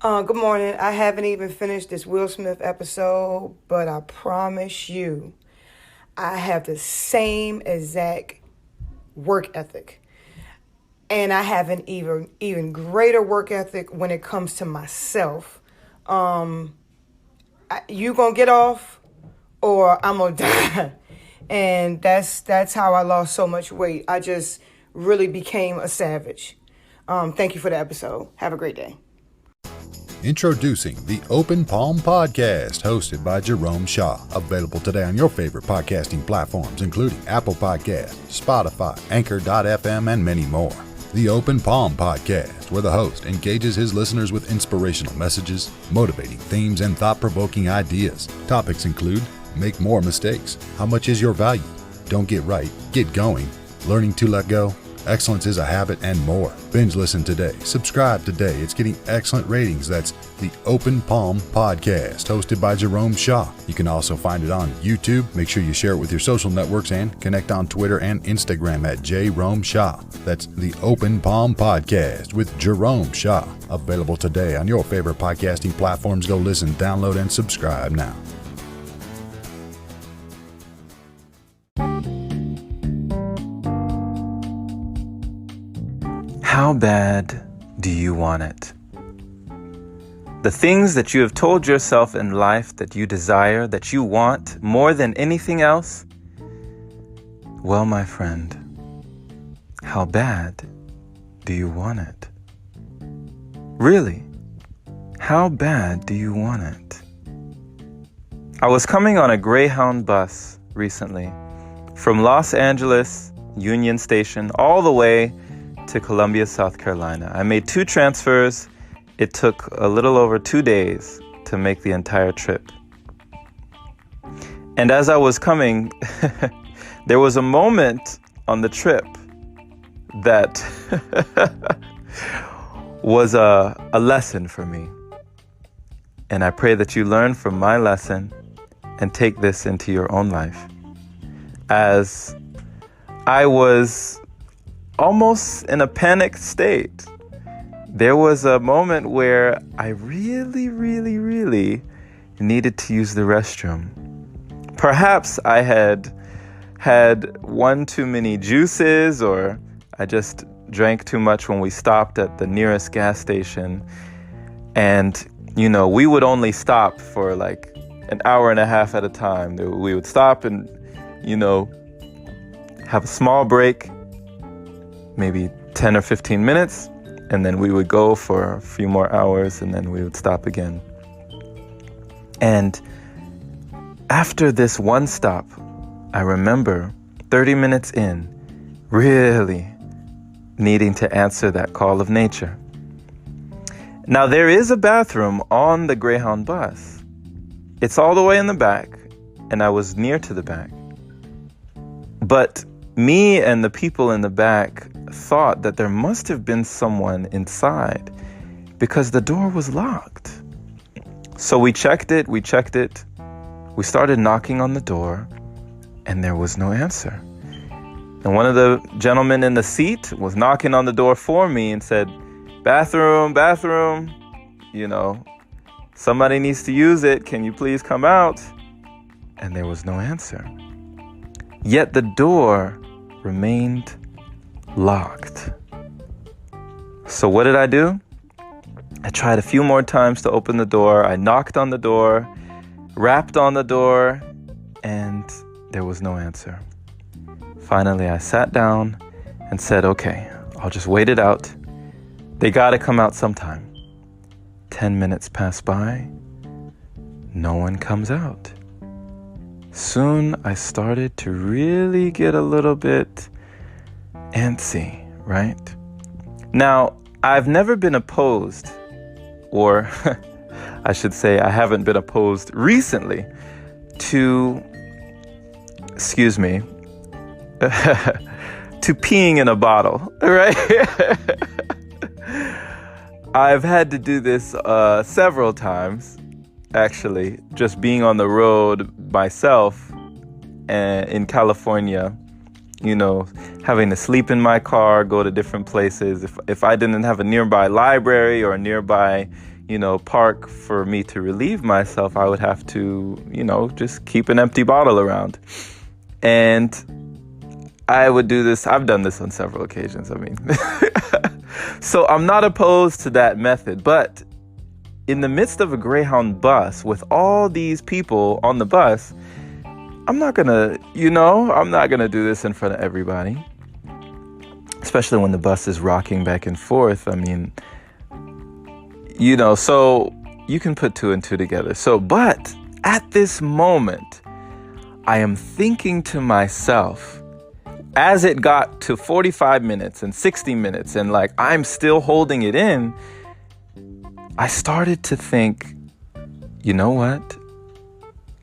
Good morning. I haven't even finished this Will Smith episode, but I promise you, I have the same exact work ethic. And I have an even greater work ethic when it comes to myself. You gonna get off or I'm gonna die. And that's how I lost so much weight. I just really became a savage. Thank you for the episode. Have a great day. Introducing the Open Palm Podcast, hosted by Jerome Shaw. Available today on your favorite podcasting platforms, including Apple Podcasts, Spotify, Anchor.fm, and many more. The Open Palm Podcast, where the host engages his listeners with inspirational messages, motivating themes, and thought-provoking ideas. Topics include: make more mistakes, how much is your value, don't get right, get going, learning to let go, excellence is a habit, and more. Binge listen today. Subscribe today. It's getting excellent ratings. That's the Open Palm Podcast, hosted by Jerome Shaw. You can also find it on YouTube. Make sure you share it with your social networks and connect on Twitter and Instagram at Jerome Shaw. That's the Open Palm Podcast with Jerome Shaw. Available today on your favorite podcasting platforms. Go listen, download, and subscribe now. How bad do you want it? The things that you have told yourself in life that you desire, that you want more than anything else? Well, my friend, how bad do you want it? Really, how bad do you want it? I was coming on a Greyhound bus recently from Los Angeles Union Station all the way to Columbia, South Carolina. I made 2 transfers. It took a little over 2 days to make the entire trip. And as I was coming, there was a moment on the trip that was a lesson for me. And I pray that you learn from my lesson and take this into your own life. As I was almost in a panicked state, there was a moment where I really needed to use the restroom. Perhaps I had one too many juices, or I just drank too much when we stopped at the nearest gas station. And, we would only stop for like an hour and a half at a time. We would stop and, have a small break, maybe 10 or 15 minutes, and then we would go for a few more hours, and then we would stop again. And after this one stop, I remember 30 minutes in, really needing to answer that call of nature. Now, there is a bathroom on the Greyhound bus. It's all the way in the back, and I was near to the back. But me and the people in the back thought that there must have been someone inside because the door was locked. So we checked it. We started knocking on the door, and there was no answer. And one of the gentlemen in the seat was knocking on the door for me and said, bathroom, somebody needs to use it. Can you please come out? And there was no answer. Yet the door remained locked. So what did I do? I tried a few more times to open the door. I knocked on the door, rapped on the door, and there was no answer. Finally, I sat down and said, okay, I'll just wait it out. They gotta come out sometime. 10 minutes pass by. No one comes out. Soon I started to really get a little bit antsy, right? Now, I've never been opposed, or I should say I haven't been opposed recently to peeing in a bottle, right? I've had to do this several times, actually, just being on the road myself in California, having to sleep in my car, go to different places. If I didn't have a nearby library or a nearby, park for me to relieve myself, I would have to, just keep an empty bottle around. And I would do this. I've done this on several occasions. So I'm not opposed to that method. But in the midst of a Greyhound bus with all these people on the bus, I'm not going to do this in front of everybody. Especially when the bus is rocking back and forth. So you can put two and two together. But at this moment, I am thinking to myself, as it got to 45 minutes and 60 minutes and I'm still holding it in, I started to think, you know what?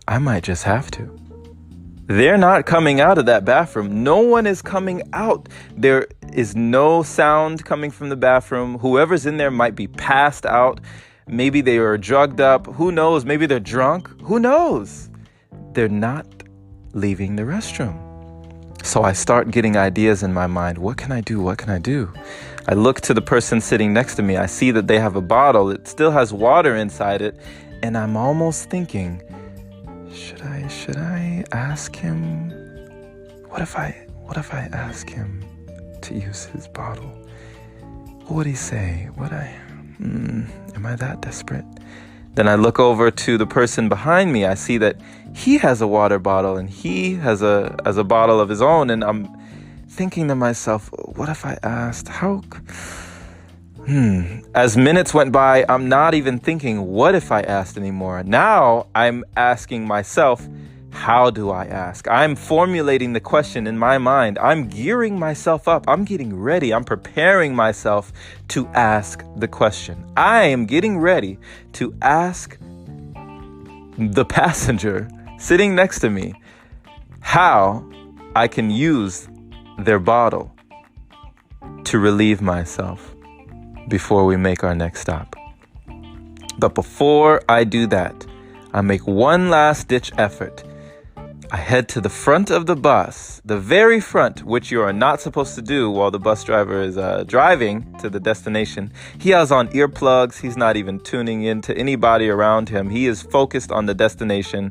I might just have to. They're not coming out of that bathroom. No one is coming out. There is no sound coming from the bathroom. Whoever's in there might be passed out. Maybe they are drugged up. Who knows? Maybe they're drunk. Who knows? They're not leaving the restroom. So I start getting ideas in my mind. What can I do? What can I do? I look to the person sitting next to me. I see that they have a bottle. It still has water inside it. And I'm almost thinking, should I ask him? What if I ask him to use his bottle? What would he say? Am I that desperate? Then I look over to the person behind me. I see that he has a water bottle and he has a bottle of his own. And I'm thinking to myself, what if I asked? As minutes went by, I'm not even thinking, what if I asked anymore? Now I'm asking myself, how do I ask? I'm formulating the question in my mind. I'm gearing myself up. I'm getting ready. I'm preparing myself to ask the question. I am getting ready to ask the passenger sitting next to me how I can use their bottle to relieve myself before we make our next stop. But before I do that, I make one last ditch effort. I head to the front of the bus, the very front, which you are not supposed to do while the bus driver is driving to the destination. He has on earplugs. He's not even tuning in to anybody around him. He is focused on the destination.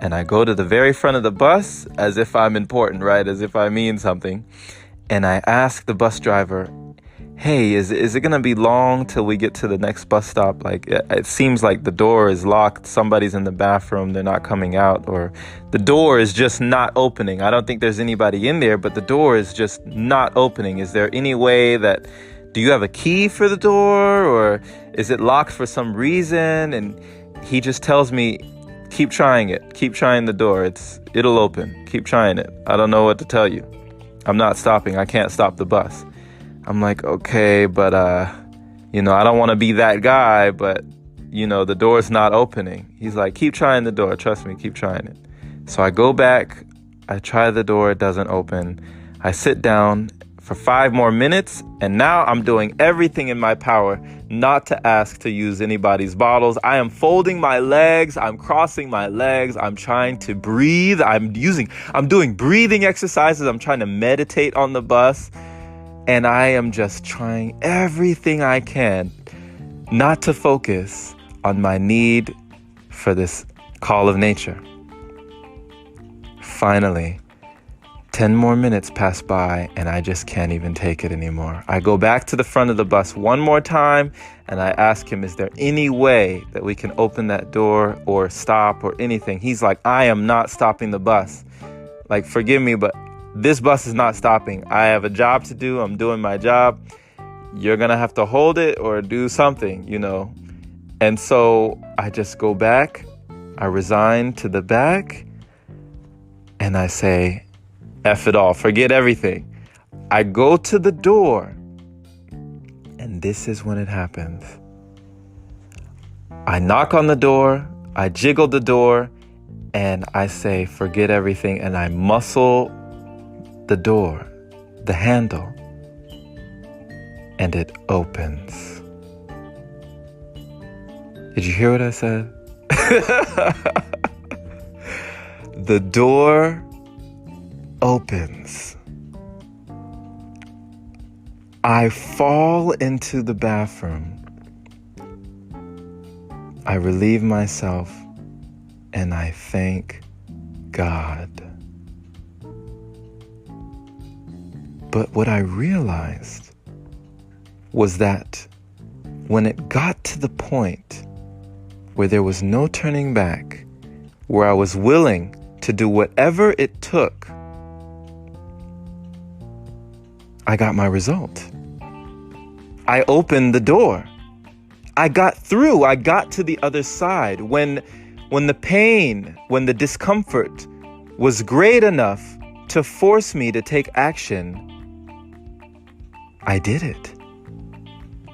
And I go to the very front of the bus as if I'm important, right? As if I mean something. And I ask the bus driver, hey, is it going to be long till we get to the next bus stop? It seems like the door is locked. Somebody's in the bathroom. They're not coming out, or the door is just not opening. I don't think there's anybody in there, but the door is just not opening. Is there any way do you have a key for the door, or is it locked for some reason? And he just tells me, keep trying it. Keep trying the door. It'll open. Keep trying it. I don't know what to tell you. I'm not stopping. I can't stop the bus. I'm like, okay, but, I don't want to be that guy, but, the door's not opening. He's like, keep trying the door. Trust me, keep trying it. So I go back. I try the door. It doesn't open. I sit down for 5 more minutes, and now I'm doing everything in my power not to ask to use anybody's bottles. I am folding my legs. I'm crossing my legs. I'm trying to breathe. I'm doing breathing exercises. I'm trying to meditate on the bus. And I am just trying everything I can not to focus on my need for this call of nature. Finally, 10 more minutes pass by and I just can't even take it anymore. I go back to the front of the bus one more time and I ask him, is there any way that we can open that door or stop or anything? He's like, I am not stopping the bus. Forgive me, but this bus is not stopping. I have a job to do. I'm doing my job. You're going to have to hold it or do something, And so I just go back. I resign to the back. And I say, F it all. Forget everything. I go to the door. And this is when it happens. I knock on the door. I jiggle the door. And I say, forget everything. And I muscle the door, the handle, and it opens. Did you hear what I said? The door opens. I fall into the bathroom. I relieve myself, and I thank God. But what I realized was that when it got to the point where there was no turning back, where I was willing to do whatever it took, I got my result. I opened the door. I got through. I got to the other side. When the pain, when the discomfort was great enough to force me to take action, I did it.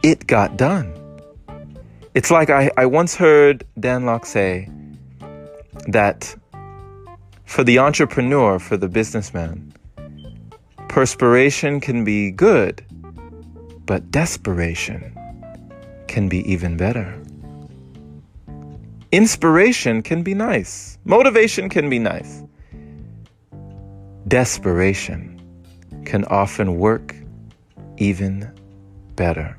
It got done. It's like I once heard Dan Locke say that for the entrepreneur, for the businessman, perspiration can be good, but desperation can be even better. Inspiration can be nice. Motivation can be nice. Desperation can often work even better.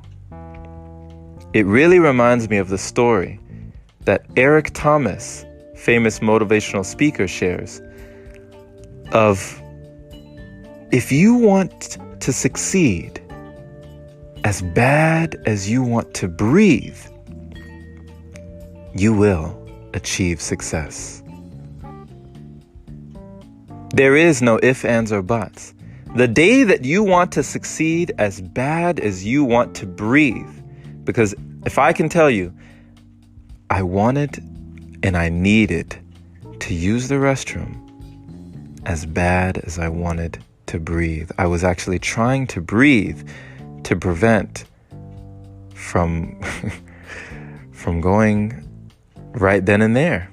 It really reminds me of the story that Eric Thomas, famous motivational speaker, shares of, if you want to succeed as bad as you want to breathe, you will achieve success. There is no ifs, ands, or buts. The day that you want to succeed as bad as you want to breathe, because if I can tell you, I wanted and I needed to use the restroom as bad as I wanted to breathe. I was actually trying to breathe to prevent from going right then and there.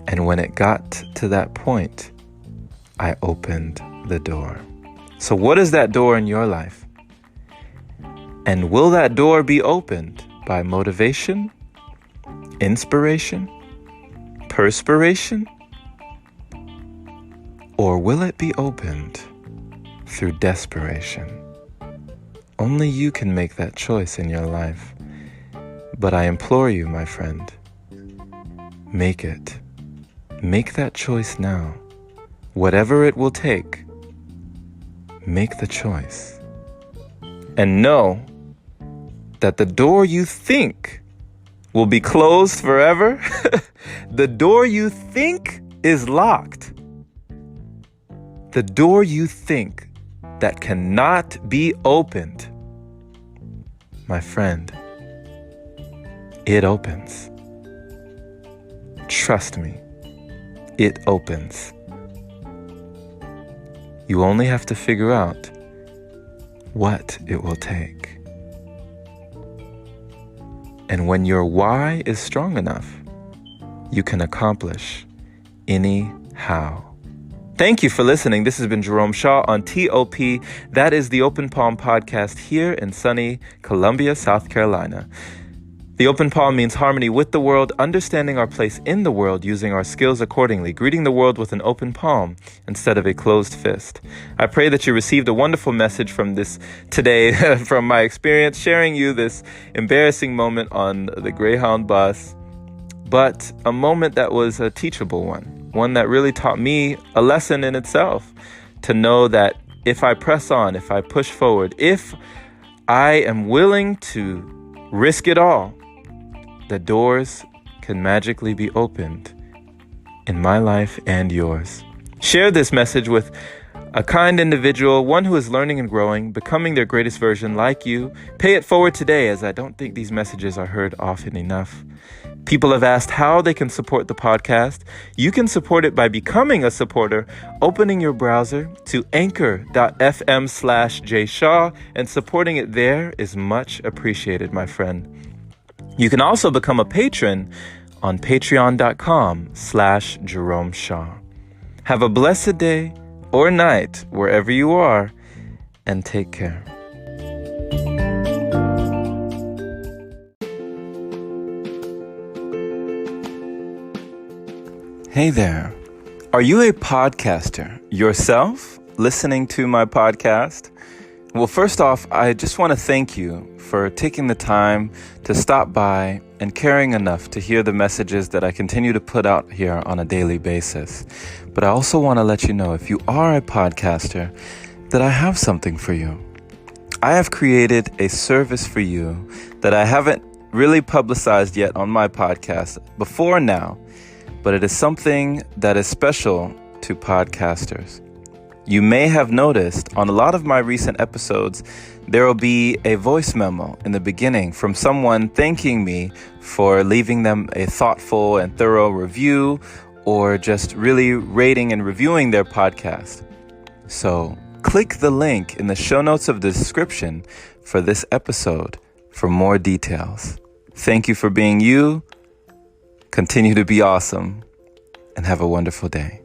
And when it got to that point, I opened the door. So what is that door in your life? And will that door be opened by motivation, inspiration, perspiration? Or will it be opened through desperation? Only you can make that choice in your life. But I implore you, my friend, make it. Make that choice now. Whatever it will take, make the choice. And know that the door you think will be closed forever, the door you think is locked, the door you think that cannot be opened, my friend, it opens. Trust me, it opens. You only have to figure out what it will take. And when your why is strong enough, you can accomplish any how. Thank you for listening. This has been Jerome Shaw on TOP. That is the Open Palm Podcast here in sunny Columbia, South Carolina. The open palm means harmony with the world, understanding our place in the world, using our skills accordingly, greeting the world with an open palm instead of a closed fist. I pray that you received a wonderful message from this today, from my experience, sharing you this embarrassing moment on the Greyhound bus, but a moment that was a teachable one that really taught me a lesson in itself, to know that if I press on, if I push forward, if I am willing to risk it all, the doors can magically be opened in my life and yours. Share this message with a kind individual, one who is learning and growing, becoming their greatest version like you. Pay it forward today, as I don't think these messages are heard often enough. People have asked how they can support the podcast. You can support it by becoming a supporter, opening your browser to anchor.fm/jshaw, and supporting it there is much appreciated, my friend. You can also become a patron on patreon.com/Jerome Shaw. Have a blessed day or night wherever you are, and take care. Hey there. Are you a podcaster yourself, listening to my podcast? Well, first off, I just want to thank you for taking the time to stop by and caring enough to hear the messages that I continue to put out here on a daily basis. But I also want to let you know, if you are a podcaster, that I have something for you. I have created a service for you that I haven't really publicized yet on my podcast before now, but it is something that is special to podcasters. You may have noticed on a lot of my recent episodes, there will be a voice memo in the beginning from someone thanking me for leaving them a thoughtful and thorough review, or just really rating and reviewing their podcast. So click the link in the show notes of the description for this episode for more details. Thank you for being you. Continue to be awesome and have a wonderful day.